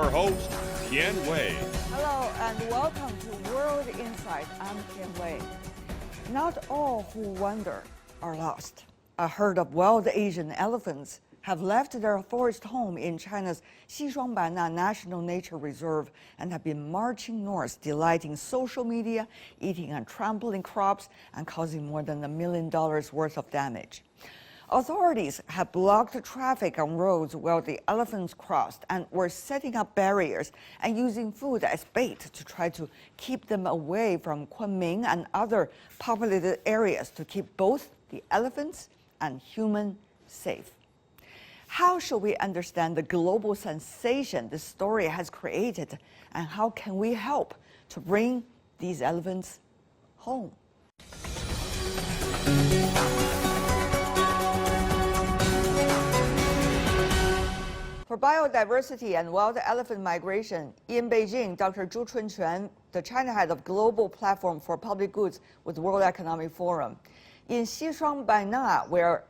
your host, Tian Wei. Hello and welcome to World Insight. I'm Tian Wei. Not all who wander are lost. A herd of wild Asian elephants have left their forest home in China's Xishuangbanna National Nature Reserve and have been marching north, delighting social media, eating and trampling crops, and causing more than $1 million worth of damage. Authorities have blocked traffic on roads while the elephants crossed and were setting up barriers and using food as bait to try to keep them away from Kunming and other populated areas to keep both the elephants and humans safe. How should we understand the global sensation this story has created, and how can we help to bring these elephants home? For biodiversity and wild elephant migration in Beijing, Dr. Zhu Chunquan, the China head of Global Platform for Public Goods with World Economic Forum. In Xishuangbanna, we're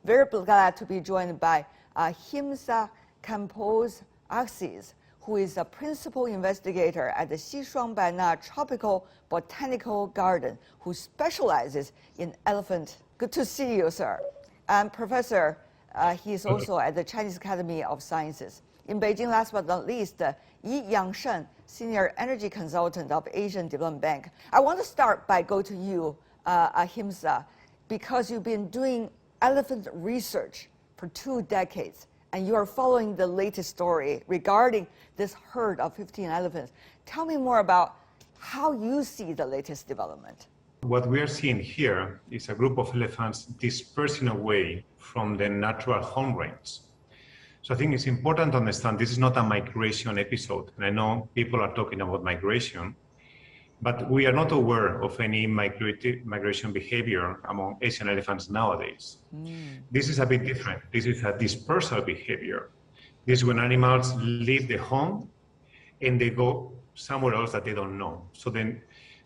very glad to be joined by Himsa Campos Axis, who is a principal investigator at the Xishuangbanna Tropical Botanical Garden, who specializes in elephant. Good to see you, sir. And Professor, he is also at the Chinese Academy of Sciences. In Beijing, last but not least, Yi Yangshen, Senior Energy Consultant of Asian Development Bank. I want to start by go to you, Himsa, because you've been doing elephant research for 2 decades, and you are following the latest story regarding this herd of 15 elephants. Tell me more about how you see the latest development. What we are seeing here is a group of elephants dispersing away from the natural home range. So I think it's important to understand this is not a migration episode. And I know people are talking about migration, but we are not aware of any migration behavior among Asian elephants nowadays. This is a bit different. This is a dispersal behavior. This is when animals leave the home and they go somewhere else that they don't know. So then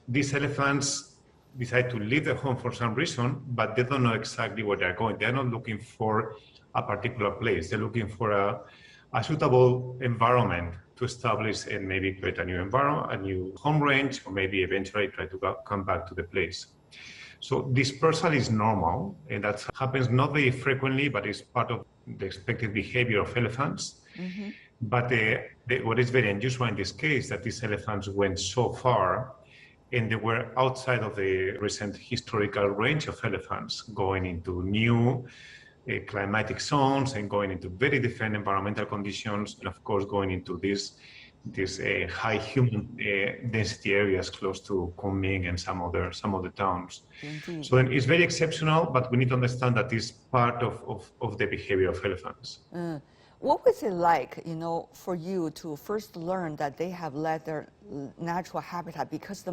these elephants decide to leave the home for some reason, but they don't know exactly where they're going. They're not looking for a particular place. They're looking for a suitable environment to establish and maybe create a new environment, a new home range, or maybe eventually try to come back to the place. So dispersal is normal, and that happens not very frequently, but it's part of the expected behavior of elephants. Mm-hmm. But what is very unusual in this case, that these elephants went so far, and they were outside of the recent historical range of elephants, going into new climatic zones and going into very different environmental conditions, and of course going into these high human density areas close to Kunming and some of the towns. Mm-hmm. So then it's very exceptional, but we need to understand that it's part of the behavior of elephants. What was it like, for you to first learn that they have left their natural habitat, because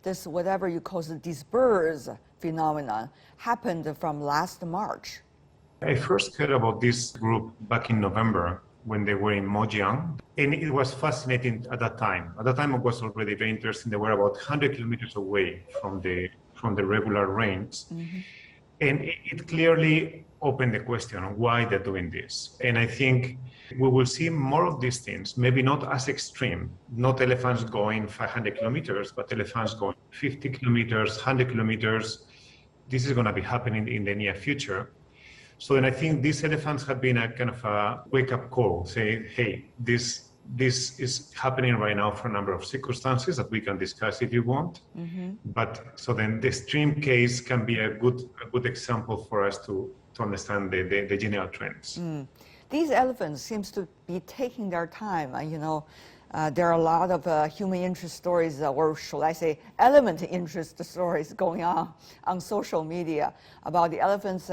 this whatever you call the disperse phenomenon happened from last March? I first heard about this group back in November when they were in Mojiang, and it was fascinating at that time. At that time, it was already very interesting. They were about 100 kilometers away from the regular range, mm-hmm. And it clearly opened the question on why they're doing this. And I think we will see more of these things, maybe not as extreme, not elephants going 500 kilometers, but elephants going 50 kilometers, 100 kilometers. This is going to be happening in the near future. So then I think these elephants have been a kind of a wake-up call, saying, hey, this is happening right now for a number of circumstances that we can discuss if you want. Mm-hmm. But so then the extreme case can be a good example for us to understand the general trends. These elephants seems to be taking their time. There are a lot of human interest stories, or should I say element interest stories going on social media about the elephants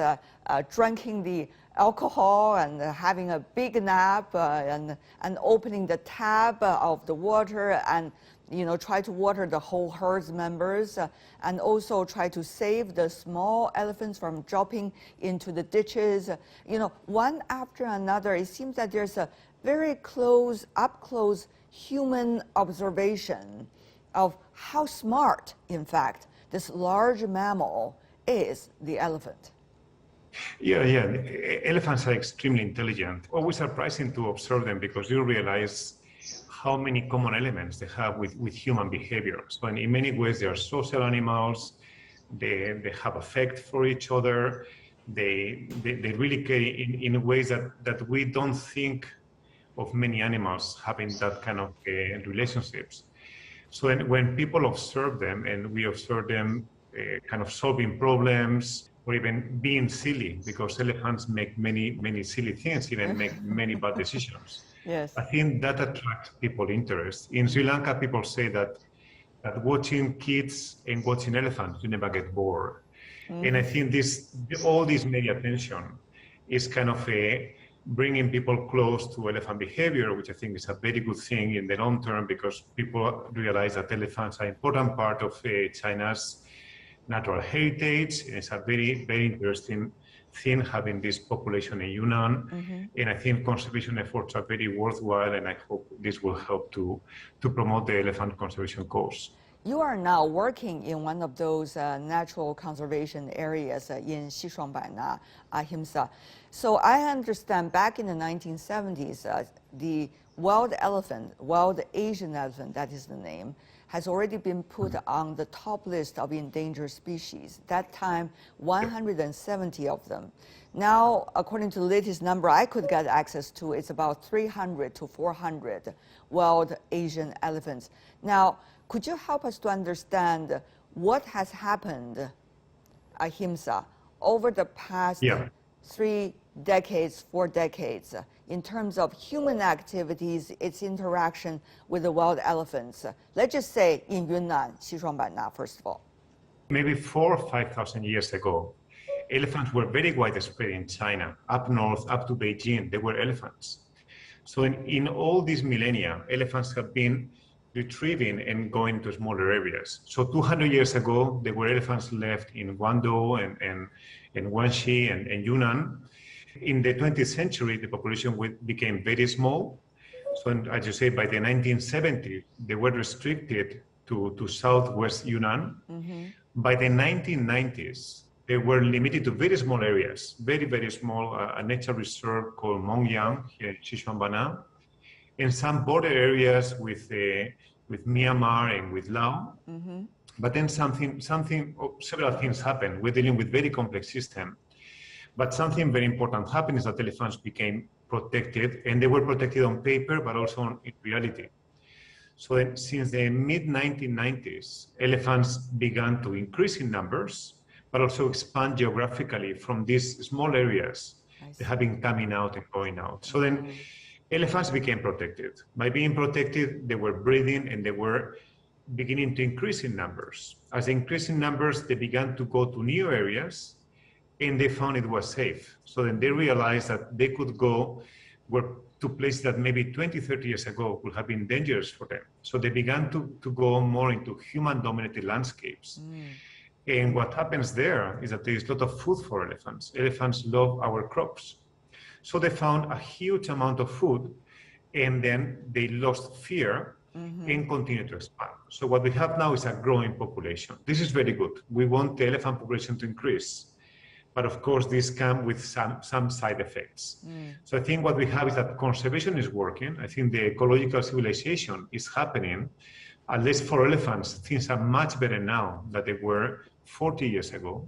drinking the alcohol and having a big nap and opening the tap of the water and try to water the whole herd's members and also try to save the small elephants from dropping into the ditches. One after another, it seems that there's a very up close human observation of how smart, in fact, this large mammal is, the elephant. Yeah. Elephants are extremely intelligent. Always surprising to observe them because you realize how many common elements they have with human behavior. So in many ways, they are social animals. They have affect for each other. They really care in ways that we don't think of many animals having that kind of relationships. So when people observe them, and we observe them kind of solving problems or even being silly, because elephants make many silly things, even make many bad decisions. Yes. I think that attracts people interest. In Sri Lanka, people say that watching kids and watching elephants, you never get bored. And I think all this media attention is kind of bringing people close to elephant behavior, which I think is a very good thing in the long term, because people realize that elephants are an important part of China's natural heritage. And it's a very interesting thing having this population in Yunnan. And I think conservation efforts are very worthwhile, and I hope this will help to promote the elephant conservation cause. You are now working in one of those natural conservation areas in Xishuangbanna, Ahimsa. So I understand back in the 1970s, the wild Asian elephant, that is the name, has already been put on the top list of endangered species. That time, 170 of them. Now, according to the latest number I could get access to, it's about 300 to 400 wild Asian elephants. Now, could you help us to understand what has happened, Ahimsa, over the past 3 decades, 4 decades, in terms of human activities, its interaction with the wild elephants? Let's just say in Yunnan, Xishuangbanna, first of all. Maybe 4,000 or 5,000 years ago, elephants were very widespread in China. Up north, up to Beijing, there were elephants. So in all these millennia, elephants have been retrieving and going to smaller areas. So 200 years ago, there were elephants left in Guangdong and Guangxi and Yunnan. In the 20th century, the population became very small. So as you say, by the 1970s, they were restricted to southwest Yunnan. By the 1990s, they were limited to very small areas, very small, a nature reserve called Mongyang here in Xishuangbanna, and some border areas with Myanmar and with Laos. But then several things happened. We're dealing with very complex system. But something very important happened is that elephants became protected, and they were protected on paper, but also in reality. So since the mid-1990s, elephants began to increase in numbers, but also expand geographically from these small areas that have been coming out and going out. So then elephants became protected. By being protected, they were breeding, and they were beginning to increase in numbers. As they increased in numbers, they began to go to new areas, and they found it was safe. So then they realized that they could go to places that maybe 20, 30 years ago would have been dangerous for them. So they began to go more into human-dominated landscapes. And what happens there is that there is a lot of food for elephants. Elephants love our crops. So they found a huge amount of food, and then they lost fear and continued to expand. So what we have now is a growing population. This is very good. We want the elephant population to increase. But of course, this comes with some side effects. So I think what we have is that conservation is working. I think the ecological civilization is happening. At least for elephants, things are much better now than they were 40 years ago.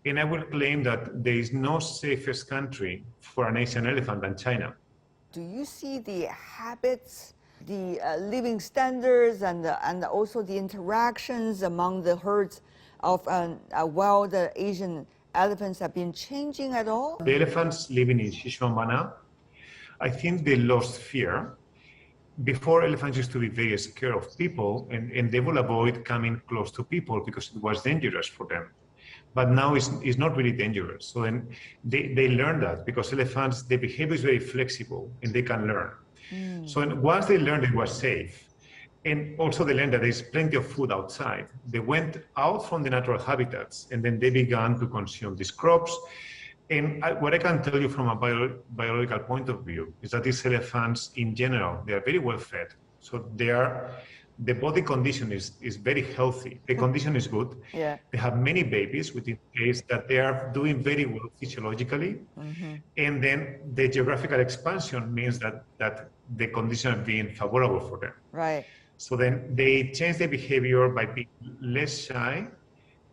And I will claim that there is no safest country for an Asian elephant than China. Do you see the habits, the living standards, and also the interactions among the herds of wild Asian elephants have been changing at all? The elephants living in Xishuangbanna, I think they lost fear. Before, elephants used to be very scared of people, and they will avoid coming close to people because it was dangerous for them. But now it's not really dangerous. So then they learn that, because elephants, their behavior is very flexible and they can learn. So once they learned it was safe, and also they learned that there's plenty of food outside, they went out from the natural habitats, and then they began to consume these crops. And what I can tell you from a biological point of view is that these elephants, in general, they are very well fed. So the body condition is very healthy. The condition is good. They have many babies, which indicates that they are doing very well physiologically. And then the geographical expansion means that the conditions being favorable for them. Right. So then they change their behavior by being less shy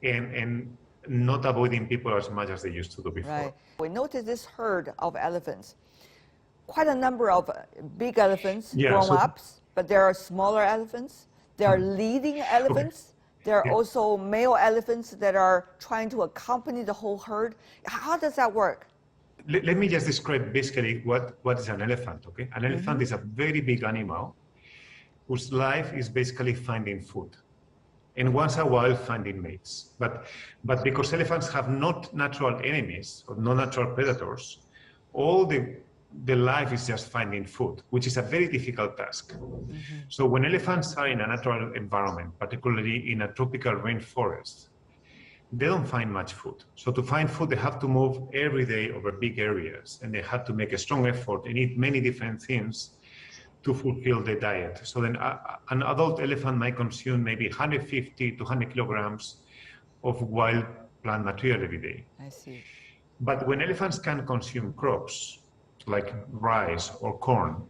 and not avoiding people as much as they used to do before. Right. We noticed this herd of elephants. Quite a number of big elephants, grown-ups, but there are smaller elephants. There are leading elephants. There are also male elephants that are trying to accompany the whole herd. How does that work? Let me just describe basically what is an elephant, okay? An elephant is a very big animal whose life is basically finding food. And once a while finding mates. But because elephants have not natural enemies or no natural predators, all the life is just finding food, which is a very difficult task. So when elephants are in a natural environment, particularly in a tropical rainforest, they don't find much food. So to find food, they have to move every day over big areas, and they have to make a strong effort and eat many different things to fulfill the diet. So then an adult elephant might consume maybe 150 to 100 kilograms of wild plant material every day. I see. But when elephants can consume crops like rice or corn,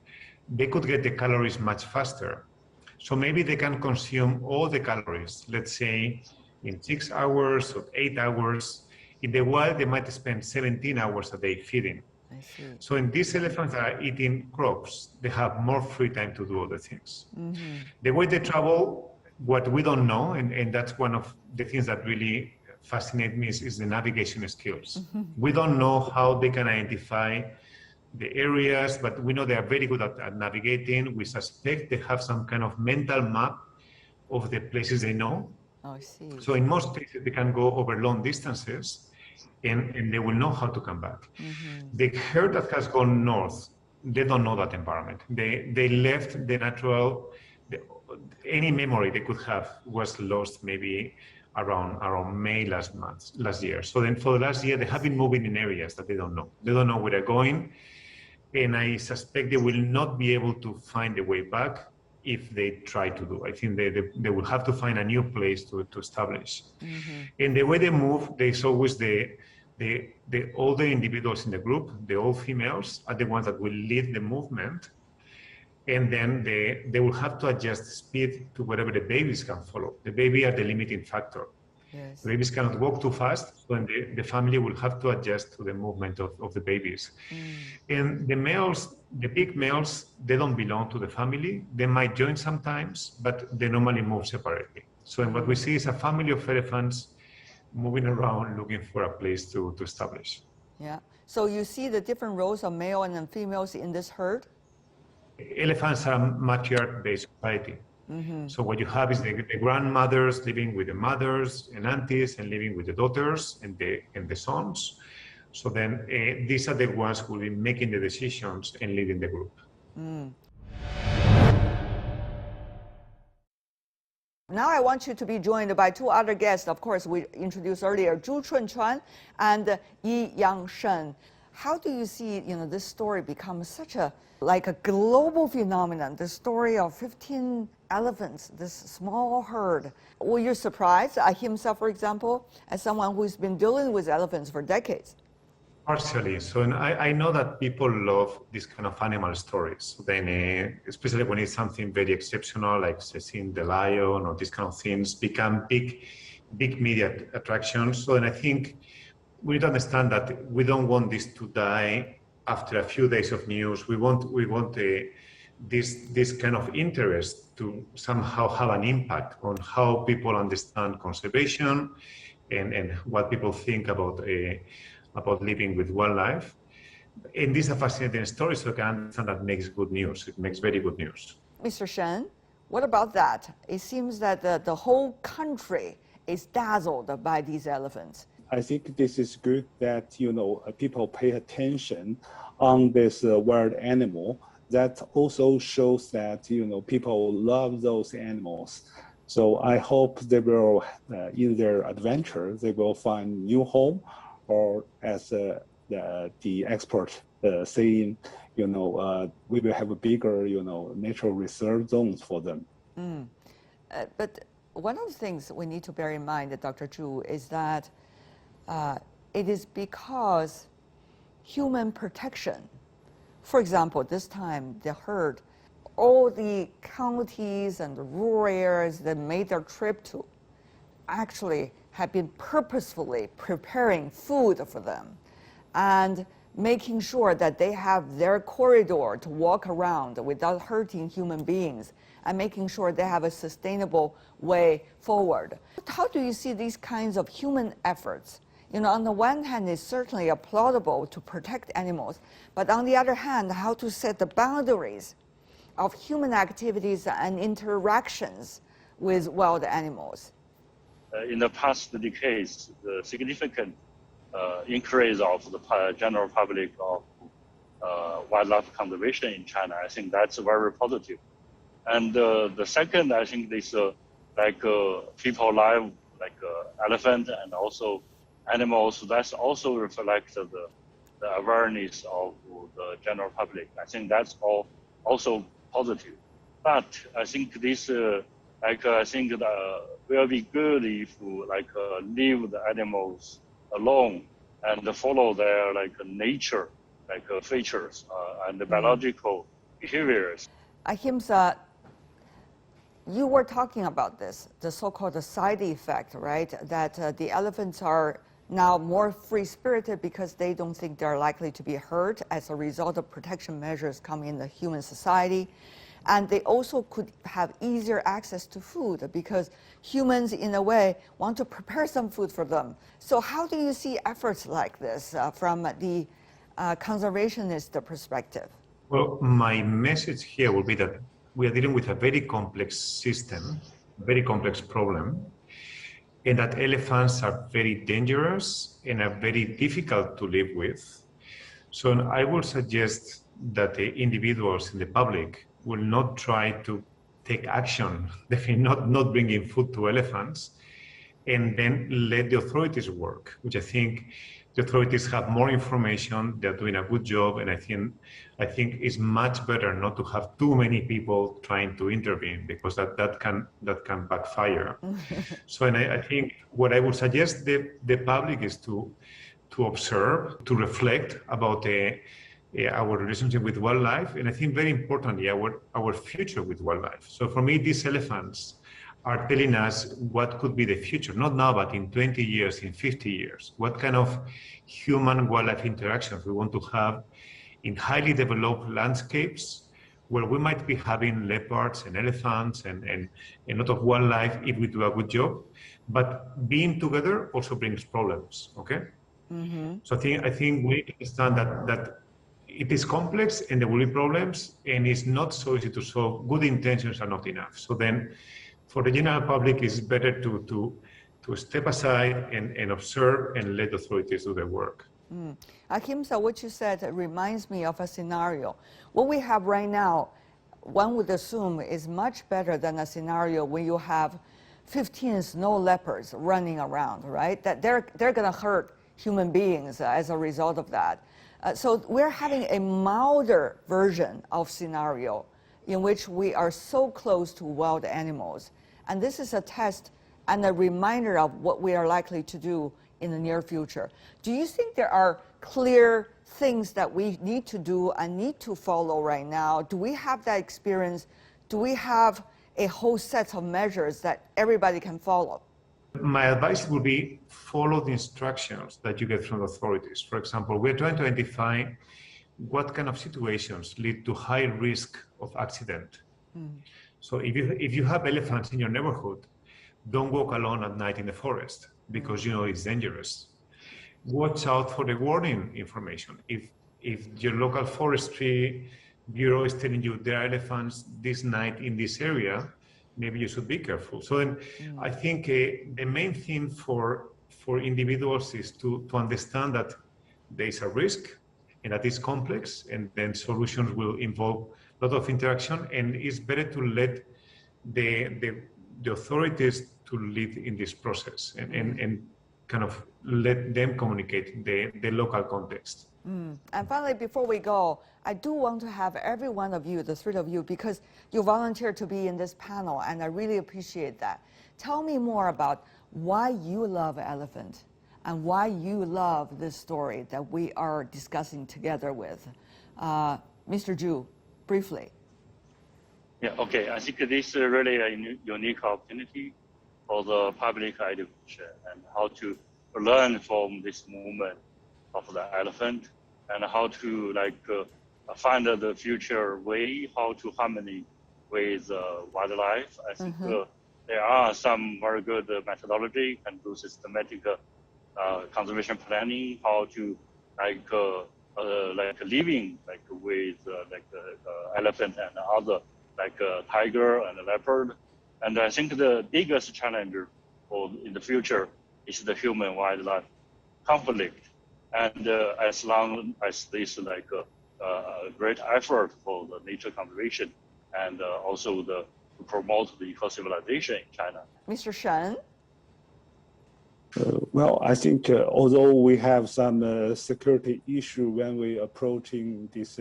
they could get the calories much faster. So maybe they can consume all the calories, let's say in 6 hours or 8 hours. In the wild, they might spend 17 hours a day feeding. I see. So in these elephants that are eating crops, they have more free time to do other things. The way they travel, what we don't know, and that's one of the things that really fascinate me is the navigation skills. We don't know how they can identify the areas, but we know they are very good at navigating. We suspect they have some kind of mental map of the places they know. Oh, I see. So in most cases, they can go over long distances and they will know how to come back. The herd that has gone north, they don't know that environment. They left the natural, any memory they could have was lost maybe around May last year. So then for the last year, they have been moving in areas that they don't know. They don't know where they're going. And I suspect they will not be able to find a way back if they try to do. I think they will have to find a new place to establish. And the way they move, there's always the older individuals in the group, the old females, are the ones that will lead the movement. And then they will have to adjust the speed to whatever the babies can follow. The baby are the limiting factor. Yes. The babies cannot walk too fast, so the family will have to adjust to the movement of the babies. And the males, the big males, they don't belong to the family. They might join sometimes, but they normally move separately. So what we see is a family of elephants moving around looking for a place to establish. Yeah. So you see the different roles of male and females in this herd? Elephants are a matriarch-based society. So what you have is the grandmothers living with the mothers and aunties and living with the daughters and the sons. So then these are the ones who will be making the decisions and leading the group. Now I want you to be joined by two other guests. Of course, we introduced earlier, Zhu Chunchuan and Yi Yangshen. How do you see, this story become such a global phenomenon? The story of 15 elephants, this small herd. Were you surprised? Himself, for example, as someone who's been dealing with elephants for decades. Partially. So I know that people love this kind of animal stories. Then, especially when it's something very exceptional, like seeing the lion or these kind of things, become big media attractions. So then I think we need to understand that we don't want this to die after a few days of news. We want this kind of interest to somehow have an impact on how people understand conservation and what people think about living with wildlife. And these are fascinating stories, so I can understand that makes good news. It makes very good news. Mr. Shen, what about that? It seems that the whole country is dazzled by these elephants. I think this is good that, people pay attention on this wild animal. That also shows that, people love those animals. So I hope they will, in their adventure, they will find new home, or as the expert saying, we will have a bigger, natural reserve zones for them. But one of the things we need to bear in mind, Dr. Zhu, is that it is because human protection For example, this time the herd, all the counties and the rural areas that made their trip to actually have been purposefully preparing food for them and making sure that they have their corridor to walk around without hurting human beings and making sure they have a sustainable way forward. How do you see these kinds of human efforts? You know, on the one hand, it's certainly applaudable to protect animals, but on the other hand, how to set the boundaries of human activities and interactions with wild animals? In the past decades, the significant increase of the general public of wildlife conservation in China, I think that's very positive. And the second, I think this people live like elephant and also animals, that's also reflects the awareness of the general public. I think that's all also positive. But I think this I think will be good if leave the animals alone and follow their nature, features and the biological behaviors. Ahimsa, you were talking about this, the so-called side effect, right? That the elephants are now more free-spirited because they don't think they're likely to be hurt as a result of protection measures coming in the human society. And they also could have easier access to food because humans, in a way, want to prepare some food for them. So how do you see efforts like this from the conservationist perspective? Well, my message here will be that we are dealing with a very complex system, very complex problem, and that elephants are very dangerous and are very difficult to live with. So I would suggest that the individuals in the public will not try to take action, definitely not bringing food to elephants, and then let the authorities work, which I think the authorities have more information, they're doing a good job, and I think it's much better not to have too many people trying to intervene because that can backfire. So, and I think what I would suggest the public is to observe, to reflect about our relationship with wildlife, and I think very importantly our future with wildlife. So for me, these elephants are telling us what could be the future, not now, but in 20 years, in 50 years, what kind of human-wildlife interactions we want to have in highly developed landscapes where we might be having leopards and elephants and a lot of wildlife if we do a good job. But being together also brings problems, okay? Mm-hmm. So I think we need to understand that it is complex and there will be problems and it's not so easy to solve. Good intentions are not enough. So then for the general public, it's better to step aside and observe and let authorities do their work. Ahimsa, what you said reminds me of a scenario. What we have right now, one would assume, is much better than a scenario when you have 15 snow leopards running around, right? That they're going to hurt human beings as a result of that. So we're having a milder version of scenario in which we are so close to wild animals. And this is a test and a reminder of what we are likely to do in the near future. Do you think there are clear things that we need to do and need to follow right now? Do we have that experience? Do we have a whole set of measures that everybody can follow? My advice would be follow the instructions that you get from the authorities. For example, we're trying to identify what kind of situations lead to high risk of accident. So if you have elephants in your neighborhood, don't walk alone at night in the forest because you know it's dangerous. Watch out for the warning information. If your local forestry bureau is telling you there are elephants this night in this area, maybe you should be careful. So then I think the main thing for individuals is to understand that there is a risk and that is complex, and then solutions will involve a lot of interaction, and it's better to let the authorities to lead in this process and kind of let them communicate the local context. And finally, before we go, I do want to have every one of you, the three of you, because you volunteered to be in this panel, and I really appreciate that. Tell me more about why you love elephant and why you love this story that we are discussing together with. Mr. Zhu, briefly. Yeah, okay. I think this is really a unique opportunity for the public education and how to learn from this movement of the elephant and how to find the future way, how to harmony with wildlife. I think there are some very good methodology and do systematic conservation planning, how to living with elephant and other tiger and leopard. And I think the biggest challenge in the future is the human wildlife conflict. And as long as this great effort for the nature conservation and also to promote the eco-civilization in China. Mr. Shen? Well, I think although we have some security issue when we approaching these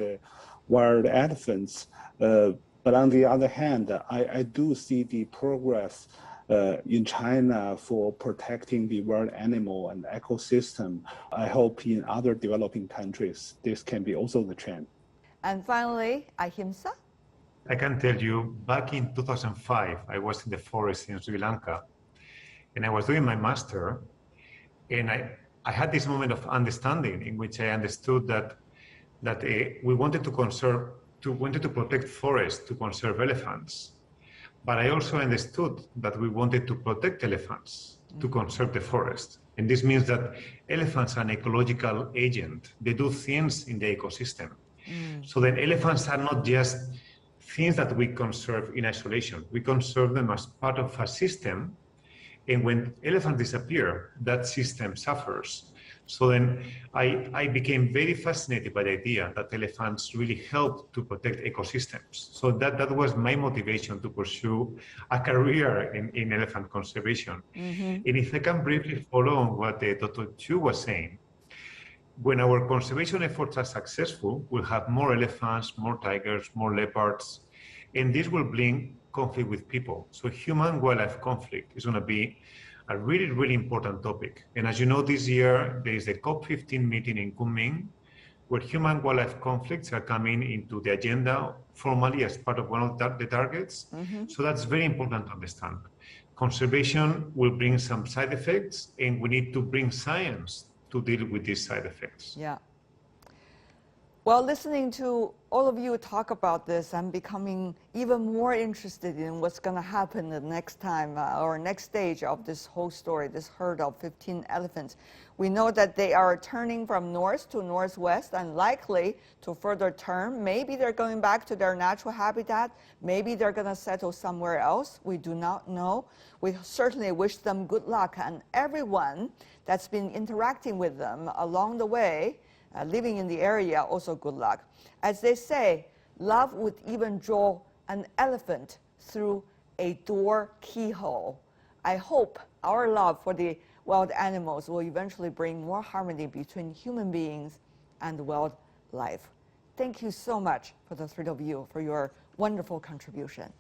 wild elephants, but on the other hand, I do see the progress in China for protecting the wild animal and ecosystem. I hope in other developing countries, this can be also the trend. And finally, Ahimsa? I can tell you, back in 2005, I was in the forest in Sri Lanka, and I was doing my master, and I had this moment of understanding in which I understood that we wanted to protect forests to conserve elephants. But I also understood that we wanted to protect elephants to conserve the forest. And this means that elephants are an ecological agent. They do things in the ecosystem. So then elephants are not just things that we conserve in isolation. We conserve them as part of a system. And when elephants disappear, that system suffers. So then I became very fascinated by the idea that elephants really help to protect ecosystems. So that was my motivation to pursue a career in elephant conservation. And if I can briefly follow on what Dr. Chu was saying, when our conservation efforts are successful, we'll have more elephants, more tigers, more leopards, and this will bring conflict with people. So human-wildlife conflict is going to be a really, really important topic. And as you know, this year, there is the COP15 meeting in Kunming, where human-wildlife conflicts are coming into the agenda formally as part of one of the targets. So that's very important to understand. Conservation will bring some side effects, and we need to bring science to deal with these side effects. Yeah. Well, listening to all of you talk about this, I'm becoming even more interested in what's going to happen the next time or next stage of this whole story, this herd of 15 elephants. We know that they are turning from north to northwest and likely to further turn. Maybe they're going back to their natural habitat. Maybe they're going to settle somewhere else. We do not know. We certainly wish them good luck, and everyone that's been interacting with them along the way, living in the area, also good luck. As they say, love would even draw an elephant through a door keyhole. I hope our love for the wild animals will eventually bring more harmony between human beings and wildlife. Thank you so much for the three of you for your wonderful contribution.